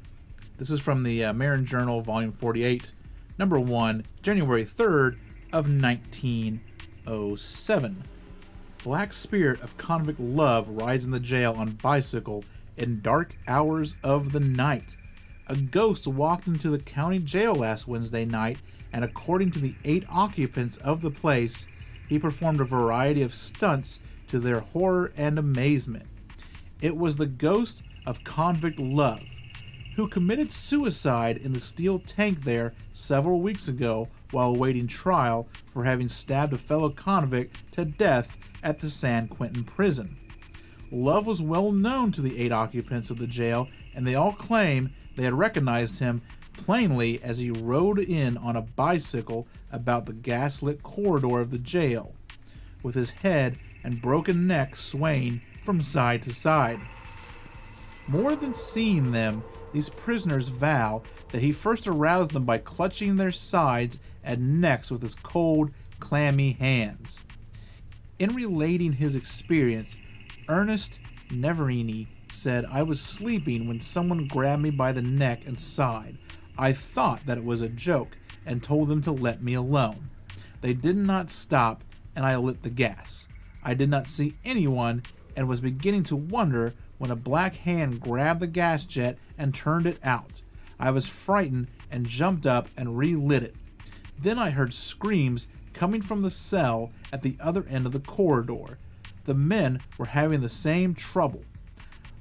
This is from the Marion Journal, Volume 48, Number 1, January 3rd of 1907. Black spirit of convict love rides in the jail on bicycle in dark hours of the night. A ghost walked into the county jail last Wednesday night, and according to the 8 occupants of the place, he performed a variety of stunts to their horror and amazement. It was the ghost of convict love, who committed suicide in the steel tank there several weeks ago while awaiting trial for having stabbed a fellow convict to death at the San Quentin prison. Love was well known to the 8 occupants of the jail, and they all claim they had recognized him plainly as he rode in on a bicycle about the gaslit corridor of the jail, with his head and broken neck swaying from side to side. More than seeing them, these prisoners vow that he first aroused them by clutching their sides and necks with his cold, clammy hands. In relating his experience, Ernest Neverini said, "I was sleeping when someone grabbed me by the neck and side. I thought that it was a joke and told them to let me alone. They did not stop, and I lit the gas. I did not see anyone and was beginning to wonder when a black hand grabbed the gas jet and turned it out. I was frightened and jumped up and relit it. Then I heard screams coming from the cell at the other end of the corridor. The men were having the same trouble.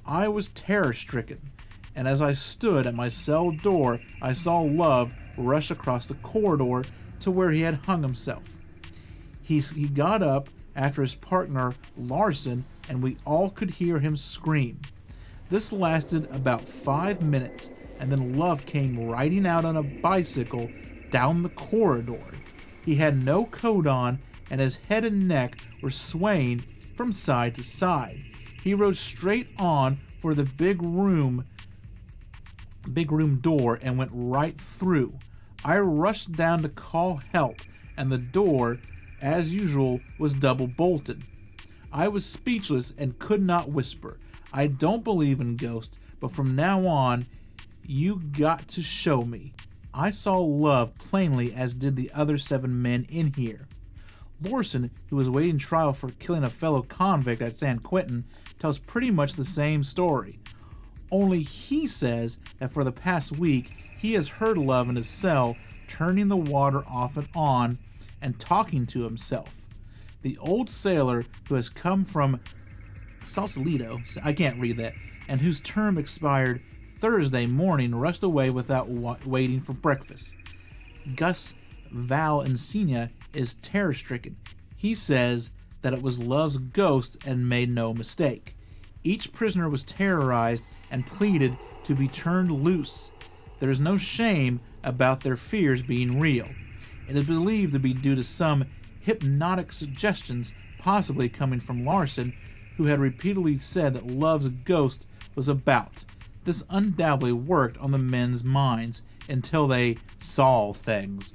I was terror-stricken, and as I stood at my cell door, I saw Love rush across the corridor to where he had hung himself. He got up after his partner, Larson, and we all could hear him scream. This lasted about 5 minutes, and then Love came riding out on a bicycle down the corridor. He had no coat on, and his head and neck were swaying from side to side. He rode straight on for the big room door and went right through. I rushed down to call help, and the door, as usual, was double bolted. I was speechless and could not whisper. I don't believe in ghosts, but from now on, you got to show me. I saw Love plainly, as did the other 7 men in here. Larson, who was awaiting trial for killing a fellow convict at San Quentin, tells pretty much the same story. Only he says that for the past week, he has heard Love in his cell turning the water off and on and talking to himself. The old sailor who has come from Sausalito, I can't read that, and whose term expired Thursday morning, rushed away without waiting for breakfast. Gus Valencia is terror-stricken. He says that it was Love's ghost and made no mistake. Each prisoner was terrorized and pleaded to be turned loose. There is no shame about their fears being real. It is believed to be due to some hypnotic suggestions, possibly coming from Larson, who had repeatedly said that Love's ghost was about. this undoubtedly worked on the men's minds until they saw things.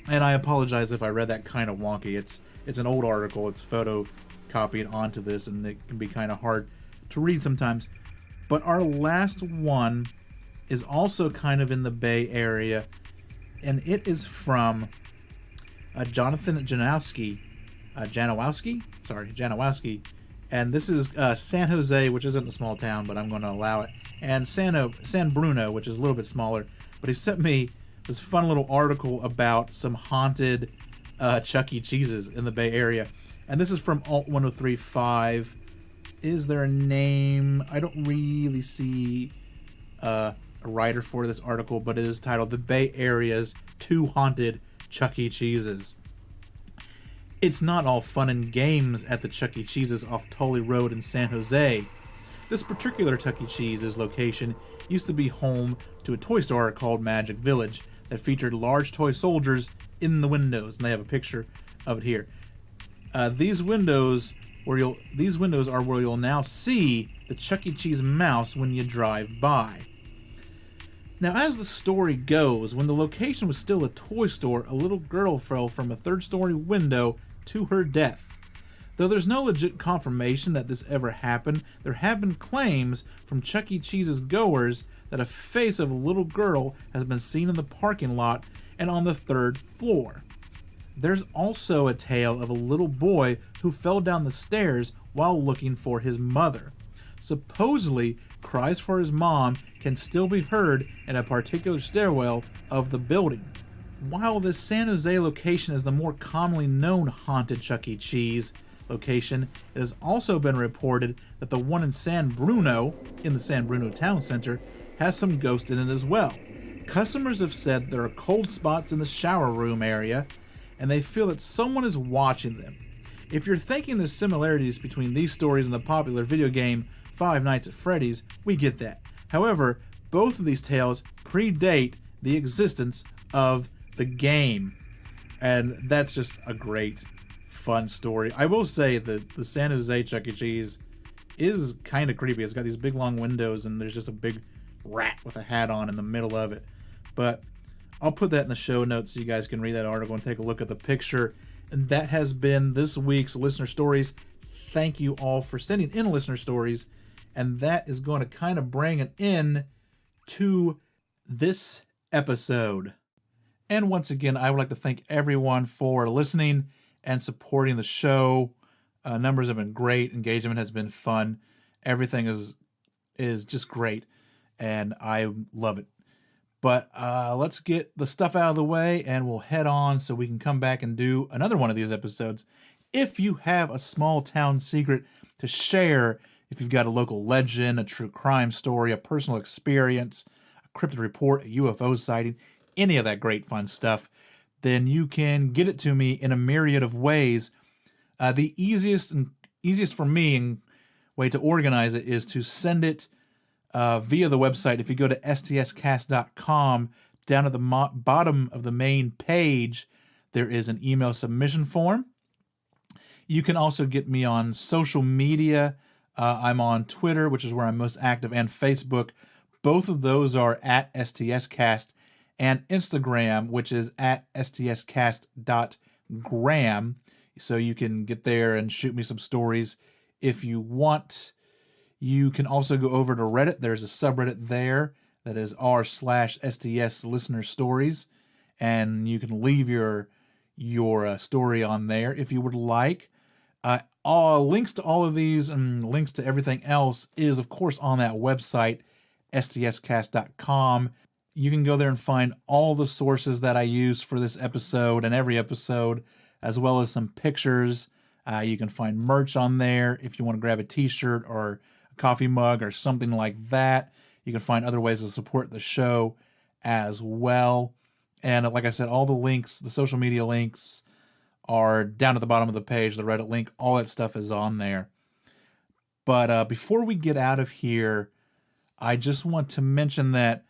And I apologize if I read that kind of wonky. It's an old article. It's photocopied onto this, and it can be kind of hard to read sometimes. But our last one is also kind of in the Bay Area, and it is from Jonathan Janowski, and this is San Jose, which isn't a small town, but I'm going to allow it, and San Bruno, which is a little bit smaller. But he sent me this fun little article about some haunted Chuck E. Cheese's in the Bay Area, and this is from Alt 1035. Is there a name? I don't really see a writer for this article, but it is titled "The Bay Area's 2 Haunted Chuck E. Cheese's." It's not all fun and games at the Chuck E. Cheese's off Tully Road in San Jose. This particular Chuck E. Cheese's location used to be home to a toy store called Magic Village that featured large toy soldiers in the windows, and they have a picture of it here. These windows are where you'll now see the Chuck E. Cheese mouse when you drive by. Now, as the story goes, when the location was still a toy store, a little girl fell from a third-story window to her death. Though there's no legit confirmation that this ever happened, there have been claims from Chuck E. Cheese's goers that a face of a little girl has been seen in the parking lot and on the 3rd floor. There's also a tale of a little boy who fell down the stairs while looking for his mother. Supposedly, cries for his mom can still be heard in a particular stairwell of the building. While this San Jose location is the more commonly known haunted Chuck E. Cheese location, it has also been reported that the one in San Bruno, in the San Bruno town center, has some ghosts in it as well. Customers have said there are cold spots in the shower room area, and they feel that someone is watching them. If you're thinking there's similarities between these stories and the popular video game Five Nights at Freddy's, we get that. However, both of these tales predate the existence of the game, and that's just a great, fun story. I will say that the San Jose Chuck E. Cheese is kind of creepy. It's got these big long windows, and there's just a big rat with a hat on in the middle of it. But I'll put that in the show notes so you guys can read that article and take a look at the picture. And that has been this week's Listener Stories. Thank you all for sending in listener stories. And that is going to kind of bring an end to this episode. And once again, I would like to thank everyone for listening and supporting the show. Numbers have been great. Engagement has been fun. Everything is just great. And I love it. But let's get the stuff out of the way and we'll head on so we can come back and do another one of these episodes. If you have a small town secret to share, if you've got a local legend, a true crime story, a personal experience, a cryptid report, a UFO sighting, any of that great fun stuff, then you can get it to me in a myriad of ways. The easiest for me and way to organize it is to send it via the website. If you go to stscast.com, down at the bottom of the main page, there is an email submission form. You can also get me on social media. I'm on Twitter, which is where I'm most active, and Facebook. Both of those are at STScast, and Instagram, which is at stscast.gram. So you can get there and shoot me some stories if you want. You can also go over to Reddit. There's a subreddit there that is r/STS listener stories, and you can leave your story on there if you would like. All links to all of these and links to everything else is, of course, on that website, stscast.com. You can go there and find all the sources that I use for this episode and every episode, as well as some pictures. You can find merch on there if you want to grab a t-shirt or a coffee mug or something like that. You can find other ways to support the show as well. And like I said, all the links, the social media links, are down at the bottom of the page. The Reddit link, all that stuff is on there. But before we get out of here, I just want to mention that,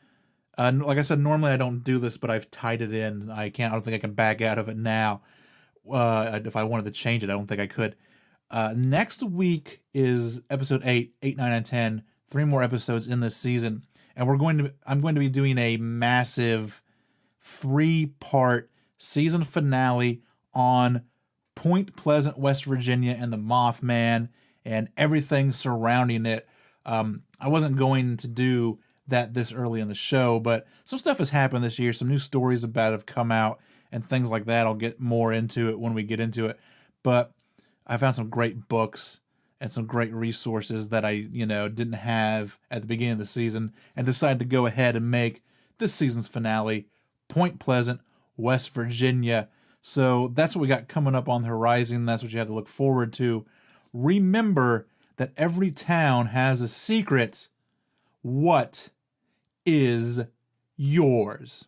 like I said, normally I don't do this, but I've tied it in. I don't think I can back out of it now. If I wanted to change it, I don't think I could. Next week is episode 8, 9, and 10. 3 more episodes in this season. and I'm going to be doing a massive 3-part season finale on Point Pleasant, West Virginia, and the Mothman and everything surrounding it. I wasn't going to do that this early in the show, but some stuff has happened this year. Some new stories about it have come out and things like that. I'll get more into it when we get into it. But I found some great books and some great resources that I, didn't have at the beginning of the season, and decided to go ahead and make this season's finale Point Pleasant, West Virginia. So that's what we got coming up on the horizon. That's what you have to look forward to. Remember that every town has a secret. What is yours?